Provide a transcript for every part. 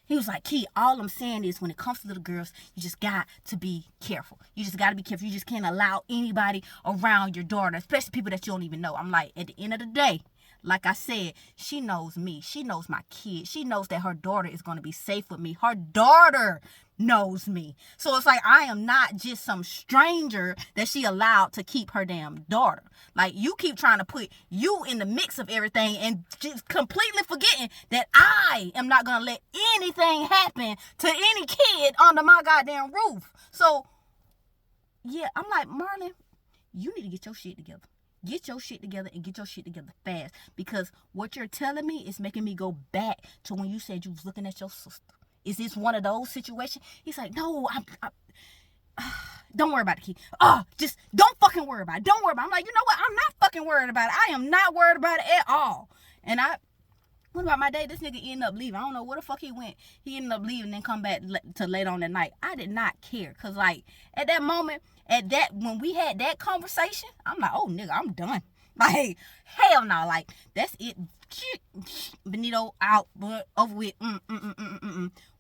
He was like, Key, all I'm saying is when it comes to little girls, you just got to be careful. You just got to be careful. You just can't allow anybody around your daughter, especially people that you don't even know. I'm like, at the end of the day, like I said, she knows me. She knows my kid. She knows that her daughter is going to be safe with me. Her daughter knows me. So it's like, I am not just some stranger that she allowed to keep her damn daughter. Like, you keep trying to put you in the mix of everything and just completely forgetting that I am not going to let anything happen to any kid under my goddamn roof. So, yeah, I'm like, Marlon, you need to get your shit together. Get your shit together and get your shit together fast. Because what you're telling me is making me go back to when you said you was looking at your sister. Is this one of those situations? He's like, no, don't worry about it, Key. Just don't fucking worry about it. Don't worry about it. I'm like, you know what? I'm not fucking worried about it. I am not worried about it at all. And what about my day? This nigga ended up leaving. I don't know where the fuck he went. He ended up leaving and then come back to late on the night. I did not care. Because, like, at that moment, when we had that conversation, I'm like, oh, nigga, I'm done. Like, hell no. Like, that's it. Benito out, but over with.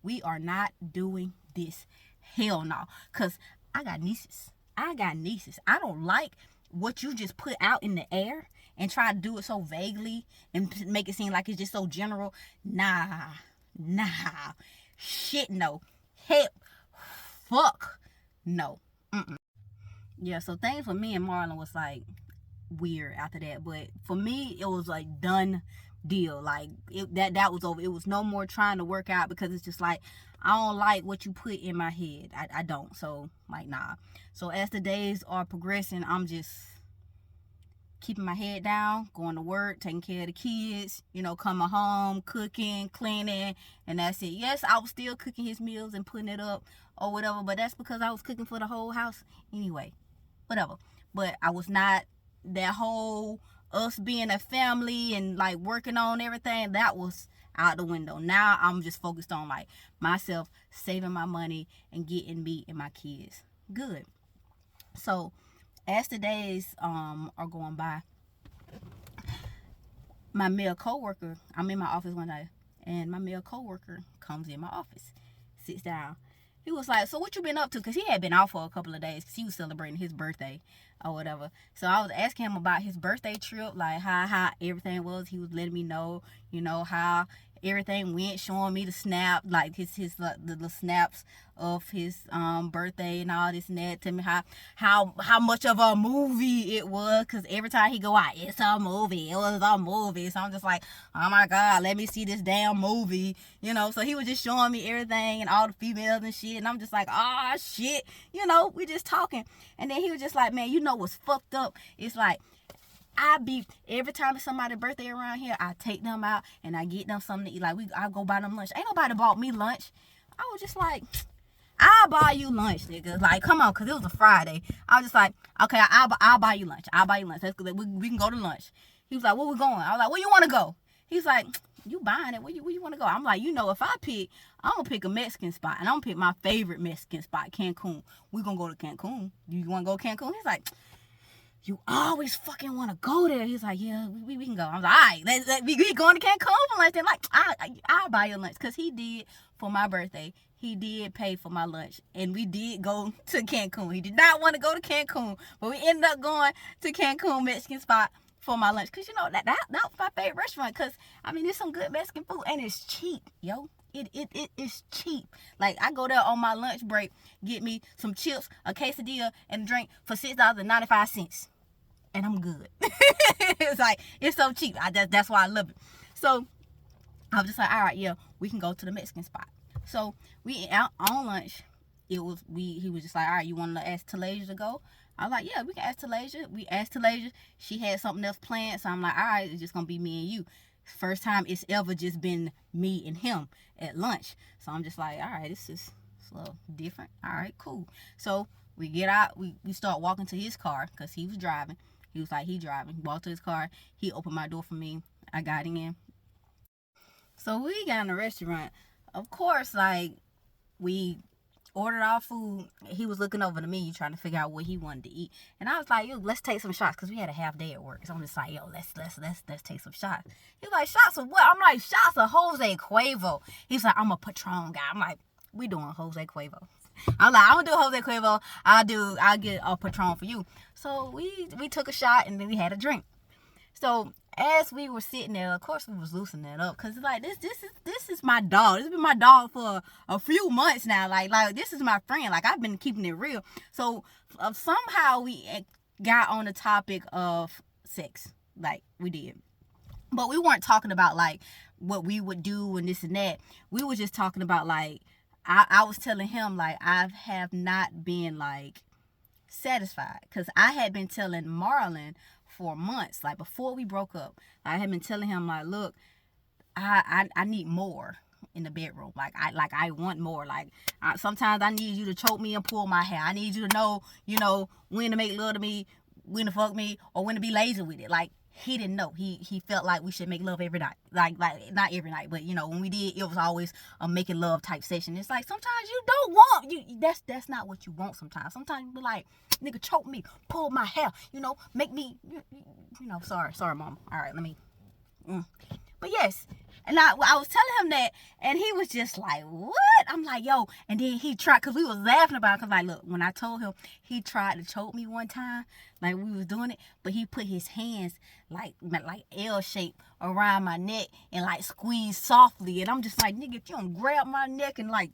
We are not doing this. Hell no. Because I got nieces. I don't like what you just put out in the air and try to do it so vaguely and make it seem like it's just so general. Nah. Shit, no. Hell, fuck, no. Yeah, so things for me and Marlon was like weird after that, but for me it was like done deal. Like that was over. It was no more trying to work out because it's just like, I don't like what you put in my head. I don't. So like, nah. So as the days are progressing, I'm just keeping my head down, going to work, taking care of the kids, coming home, cooking, cleaning, and that's it. Yes, I was still cooking his meals and putting it up or whatever, but that's because I was cooking for the whole house anyway. Whatever. But I was not, that whole us being a family and like working on everything, that was out the window. Now I'm just focused on like myself, saving my money and getting me and my kids good. So as the days are going by, my male coworker, I'm in my office one day, and my male coworker comes in my office, sits down. He was like, so what you been up to? Because he had been out for a couple of days because he was celebrating his birthday or whatever. So I was asking him about his birthday trip, like how everything was. He was letting me know, how everything went, showing me the snap, like the snaps of his birthday and all this and that. Tell me how much of a movie it was, because every time he go out, it's a movie. It was a movie. So I'm just like, oh my God, let me see this damn movie. So he was just showing me everything and all the females and shit, and I'm just like, ah, shit. We just talking. And then he was just like, man, what's fucked up? It's like, every time it's somebody's birthday around here, I take them out and I get them something to eat. Like, I go buy them lunch. Ain't nobody bought me lunch. I was just like, I'll buy you lunch, nigga. Like, come on, because it was a Friday. I was just like, okay, I'll buy you lunch. That's good. We can go to lunch. He was like, where we going? I was like, where you want to go? He's like, you buying it. Where you want to go? I'm like, if I pick, I'm going to pick a Mexican spot. And I'm going to pick my favorite Mexican spot, Cancun. We going to go to Cancun. You want to go to Cancun? He's like, you always fucking want to go there. He's like, yeah, we can go. I was like, all right, we going to Cancun for lunch. Then like, I'll buy your lunch. Because he did, for my birthday, he did pay for my lunch. And we did go to Cancun. He did not want to go to Cancun. But we ended up going to Cancun Mexican spot for my lunch. Because, that was my favorite restaurant. Because, there's some good Mexican food. And it's cheap, yo. It is cheap. Like, I go there on my lunch break, get me some chips, a quesadilla, and a drink for $6.95. And I'm good. It's like, it's so cheap. That's why I love it. So I was just like, all right, yeah, we can go to the Mexican spot. So we out on lunch. He was just like, all right, you want to ask Talasia to go? I was like, yeah, we can ask Talasia. We asked Talasia. She had something else planned. So I'm like, all right, it's just going to be me and you. First time it's ever just been me and him at lunch. So I'm just like, all right, this is a little different. All right, cool. So we get out. We start walking to his car because he was driving. He was like, he driving. Walked to his car. He opened my door for me. I got in. So we got in the restaurant. Of course, like, we ordered our food. He was looking over the menu trying to figure out what he wanted to eat. And I was like, yo, let's take some shots, because we had a half day at work. So I'm just like, yo, let's take some shots. He was like, shots of what? I'm like, shots of Jose Cuervo. He's like, I'm a Patron guy. I'm like, we doing Jose Cuervo. I'm like, I'm gonna do Jose Cuervo. I'll get a Patron for you. So we took a shot and then we had a drink. So as we were sitting there, of course we was loosening that up, because like this is my dog. This has been my dog for a few months now. Like this is my friend. Like, I've been keeping it real. So somehow we got on the topic of sex. Like, we did. But we weren't talking about like what we would do and this and that. We were just talking about like, I was telling him like I have not been like satisfied, because I had been telling Marlon for months, like before we broke up, I had been telling him like, look, I need more in the bedroom. Like I want more. Like, sometimes I need you to choke me and pull my hair. I need you to know, when to make love to me, when to fuck me, or when to be lazy with it. Like, he didn't know. He felt like we should make love every night. Like not every night, but when we did, it was always a making love type session. It's like, sometimes you don't want that's not what you want. Sometimes you be like, nigga, choke me, pull my hair, make me, sorry, mom. All right, let me. But yes, and I was telling him that, and he was just like, what? I'm like, yo. And then he tried, because we was laughing about it, because like, look, when I told him, he tried to choke me one time, like we was doing it, but he put his hands like L shape around my neck and like squeeze softly, and I'm just like, nigga, if you don't grab my neck and like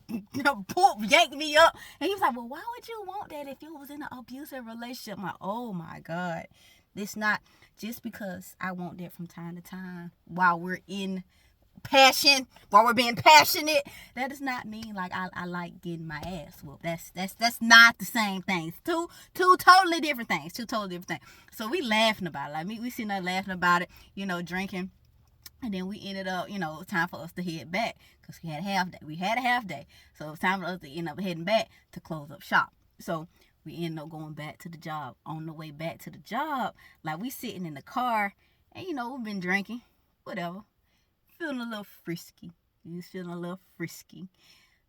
yank me up. And he was like, well, why would you want that if you was in an abusive relationship? I'm like, oh my God. This not just because I want that from time to time while we're in passion, while we're being passionate. That does not mean like I like getting my ass whooped. That's not the same thing. Two totally different things. So we laughing about it. Like, we sitting there laughing about it, drinking. And then we ended up, time for us to head back, because we had a half day. So it was time for us to end up heading back to close up shop. So we ended up going back to the job. On the way back to the job, like, we sitting in the car, and we've been drinking, whatever, feeling a little frisky.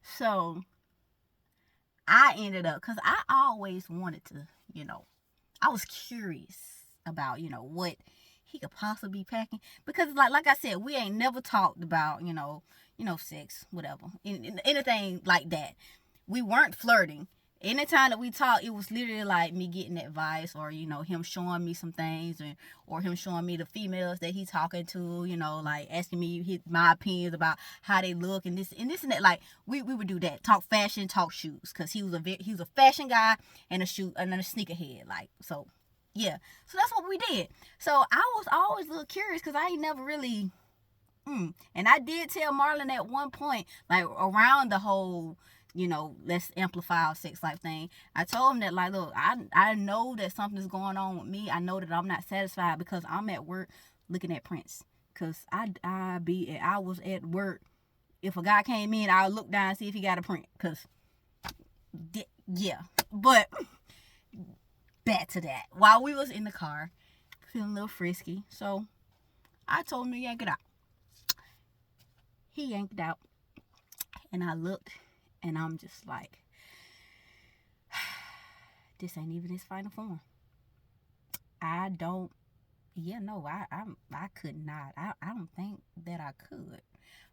So I ended up, because I always wanted to, I was curious about, what he could possibly be packing, because like I said, we ain't never talked about sex, whatever, anything like that. We weren't flirting. Anytime that we talked, it was literally like me getting advice, or him showing me some things, or him showing me the females that he's talking to, like asking me my opinions about how they look and this and that. Like, we would do that, talk fashion, talk shoes, because he was a fashion guy and a sneakerhead. Like, so yeah, so that's what we did. So I was always a little curious, because I ain't never really and I did tell Marlon at one point, like around the whole let's amplify our sex life thing. I told him that, like, look, I know that something's going on with me. I know that I'm not satisfied, because I'm at work looking at prints. Because I was at work. If a guy came in, I'll look down and see if he got a print. Because, yeah. But, back to that. While we was in the car, feeling a little frisky, so I told him to yank it out. He yanked it out. And I looked, and I'm just like, this ain't even his final form. I could not. I don't think that I could.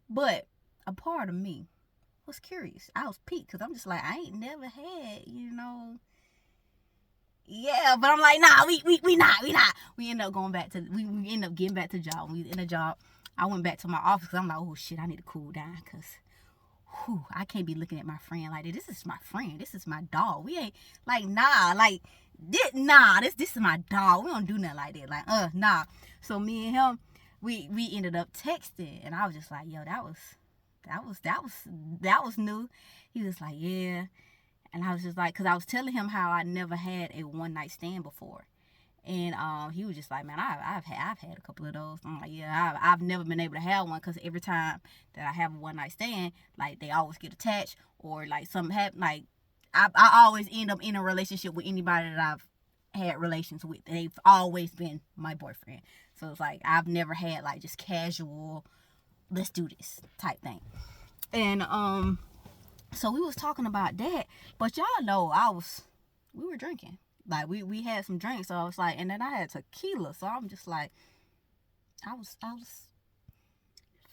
But a part of me was curious. I was piqued, because I'm just like, I ain't never had, yeah, but I'm like, nah, we not. We end up going back to, we end up getting back to the job. We in the job. I went back to my office, because I'm like, oh shit, I need to cool down, because I can't be looking at my friend like that. This is my friend. This is my dog. We ain't like, nah, like this. Nah, this is my dog. We don't do nothing like that. Like, nah. So me and him, we ended up texting, and I was just like, yo, that was new. He was like, yeah, and I was just like, because I was telling him how I never had a one night stand before. And he was just like, man, I've had a couple of those. I'm like, yeah, I've never been able to have one, because every time that I have a one night stand, like, they always get attached, or like something happen. Like, I always end up in a relationship with anybody that I've had relations with. They've always been my boyfriend. So it's like, I've never had like just casual, let's do this type thing. And So we was talking about that, but y'all know we were drinking. Like we had some drinks, so I was like, and then I had tequila, so I'm just like, I was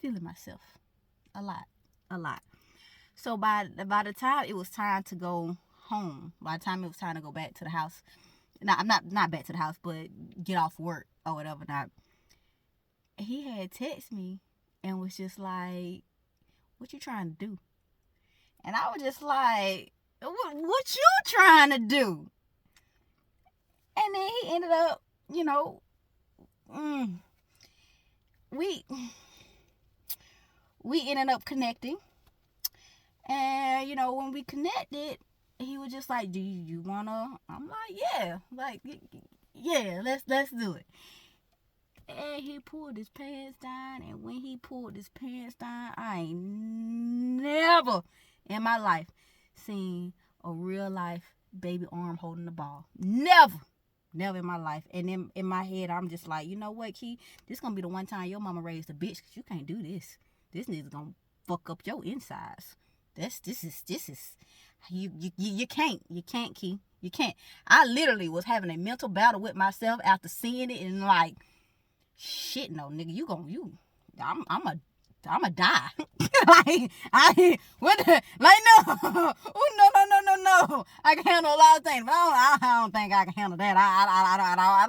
feeling myself a lot. So by the time it was time to go home, by the time it was time to go back to the house, not back to the house, but get off work or whatever. Not, he had texted me and was just like, "What you trying to do?" And I was just like, what you trying to do? And then he ended up, we ended up connecting. And, when we connected, he was just like, do you wanna? I'm like, yeah. Like, yeah, let's do it. And he pulled his pants down. And when he pulled his pants down, I ain't never in my life seen a real life baby arm holding the ball. Never in my life. And in my head, I'm just like, you know what, Key? This gonna be the one time your mama raised a bitch, because you can't do this. This nigga's gonna fuck up your insides. This is you can't, Key. You can't. I literally was having a mental battle with myself after seeing it, and like, shit, no, nigga, I'm a die. Like, no. Oh, no. I can handle a lot of things, but I don't think I can handle that. I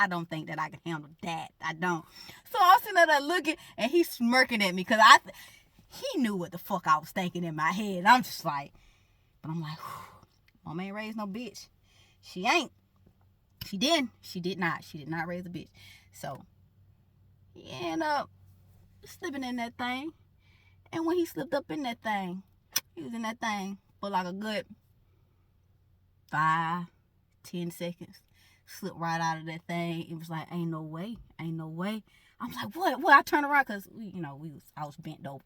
don't think that I can handle that. I don't. So I was sitting there looking, and he's smirking at me, because he knew what the fuck I was thinking in my head. I'm just like, but I'm like, mama ain't raised no bitch. She ain't. She did not raise a bitch. So he ended up slipping in that thing. And when he slipped up in that thing, he was in that thing for like a good 5-10 seconds. Slipped right out of that thing. It was like, ain't no way. I was like, what? I turned around, because I was bent over.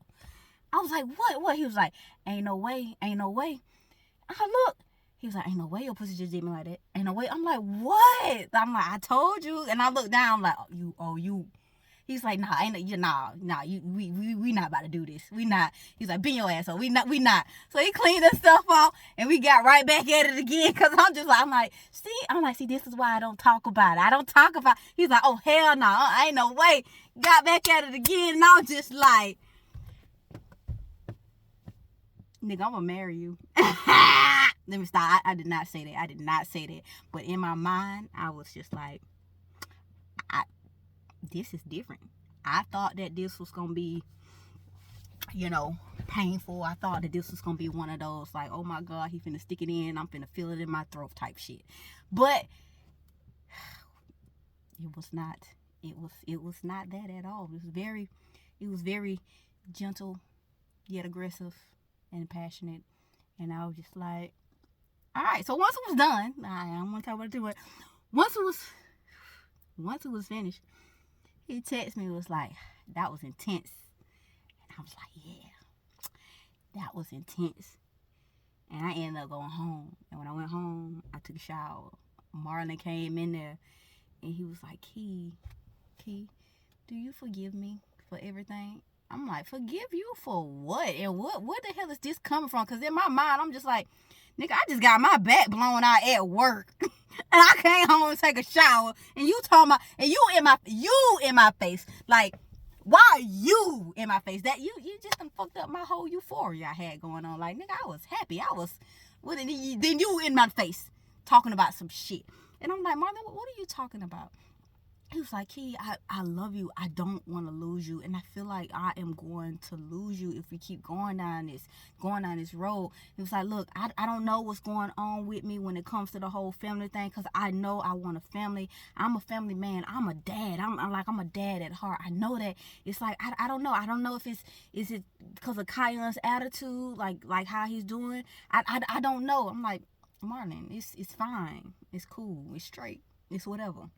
I was like, what? He was like, ain't no way. I looked. He was like, ain't no way your pussy just did me like that. Ain't no way. I'm like, what? I'm like, I told you. And I looked down. I'm like, you. He's like, nah, we not about to do this. We not. He's like, bend your ass up. We not. So he cleaned that stuff off, and we got right back at it again. Cause I'm like, see, this is why I don't talk about it. He's like, oh hell no, ain't no way. Got back at it again, and I'm just like, nigga, I'm gonna marry you. Let me stop. I did not say that. But in my mind, I was just like, this is different. I thought that this was gonna be, painful. I thought that this was gonna be one of those, like, oh my God, he finna stick it in, I'm finna feel it in my throat type shit. But it was not. It was not that at all. It was very gentle, yet aggressive and passionate. And I was just like, all right. So once it was done, I don't want to talk about it too much. Once it was finished, he texted me, was like, that was intense. And I was like, yeah, that was intense. And I ended up going home. And when I went home, I took a shower. Marlon came in there, and he was like, Key, do you forgive me for everything? I'm like, forgive you for what? And what the hell is this coming from? Because in my mind, I'm just like, nigga, I just got my back blown out at work. And I came home and take a shower. And you talking about, and you in my face. Like, why are you in my face? That you just done fucked up my whole euphoria I had going on. Like, nigga, I was happy. Then you in my face talking about some shit. And I'm like, Marlon, what are you talking about? He was like, Key, I love you. I don't want to lose you. And I feel like I am going to lose you if we keep going down this road. He was like, look, I don't know what's going on with me when it comes to the whole family thing, because I know I want a family. I'm a family man. I'm a dad. I'm a dad at heart. I know that. It's like, I don't know. I don't know if is it because of Kyan's attitude, like how he's doing. I don't know. I'm like, Marlon, it's fine. It's cool. It's straight. It's whatever.